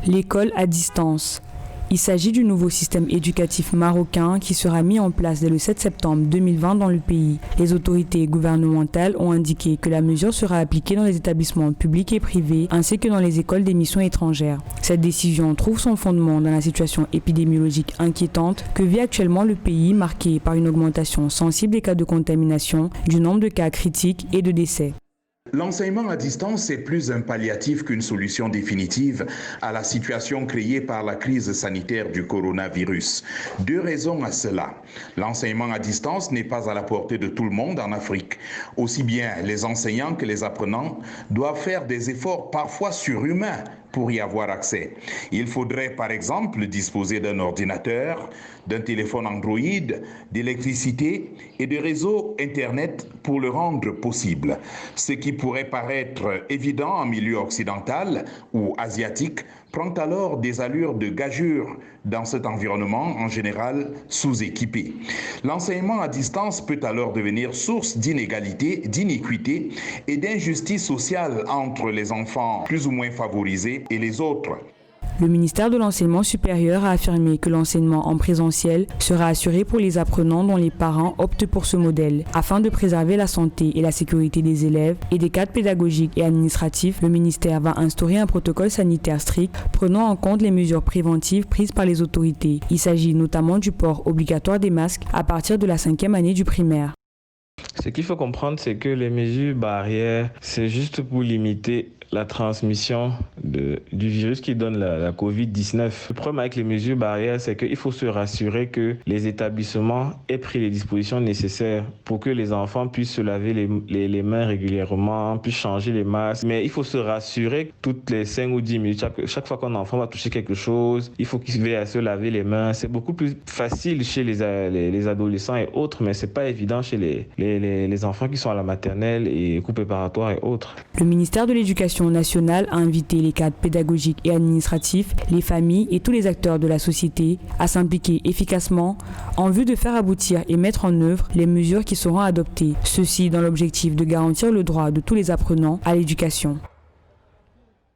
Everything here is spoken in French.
L'école à distance. Il s'agit du nouveau système éducatif marocain qui sera mis en place dès le 7 septembre 2020 dans le pays. Les autorités gouvernementales ont indiqué que la mesure sera appliquée dans les établissements publics et privés ainsi que dans les écoles des missions étrangères. Cette décision trouve son fondement dans la situation épidémiologique inquiétante que vit actuellement le pays, marqué par une augmentation sensible des cas de contamination, du nombre de cas critiques et de décès. L'enseignement à distance est plus un palliatif qu'une solution définitive à la situation créée par la crise sanitaire du coronavirus. Deux raisons à cela. L'enseignement à distance n'est pas à la portée de tout le monde en Afrique. Aussi bien les enseignants que les apprenants doivent faire des efforts parfois surhumains pour y avoir accès. Il faudrait par exemple disposer d'un ordinateur, d'un téléphone Android, d'électricité et de réseaux Internet pour le rendre possible. Ce qui pourrait paraître évident en milieu occidental ou asiatique prend alors des allures de gageure dans cet environnement en général sous-équipé. L'enseignement à distance peut alors devenir source d'inégalité, d'iniquité et d'injustice sociale entre les enfants plus ou moins favorisés et les autres. Le ministère de l'Enseignement supérieur a affirmé que l'enseignement en présentiel sera assuré pour les apprenants dont les parents optent pour ce modèle. Afin de préserver la santé et la sécurité des élèves et des cadres pédagogiques et administratifs, le ministère va instaurer un protocole sanitaire strict prenant en compte les mesures préventives prises par les autorités. Il s'agit notamment du port obligatoire des masques à partir de la 5e année du primaire. Ce qu'il faut comprendre, c'est que les mesures barrières, c'est juste pour limiter la transmission du virus qui donne la COVID-19. Le problème avec les mesures barrières, c'est qu'il faut se rassurer que les établissements aient pris les dispositions nécessaires pour que les enfants puissent se laver les mains régulièrement, puissent changer les masques. Mais il faut se rassurer que toutes les 5 ou 10 minutes, chaque fois qu'un enfant va toucher quelque chose, il faut qu'il veille à se laver les mains. C'est beaucoup plus facile chez les adolescents et autres, mais c'est pas évident chez les enfants qui sont à la maternelle et cours préparatoire et autres. Le ministère de l'Éducation nationale a invité les cadres pédagogiques et administratifs, les familles et tous les acteurs de la société à s'impliquer efficacement en vue de faire aboutir et mettre en œuvre les mesures qui seront adoptées. Ceci dans l'objectif de garantir le droit de tous les apprenants à l'éducation.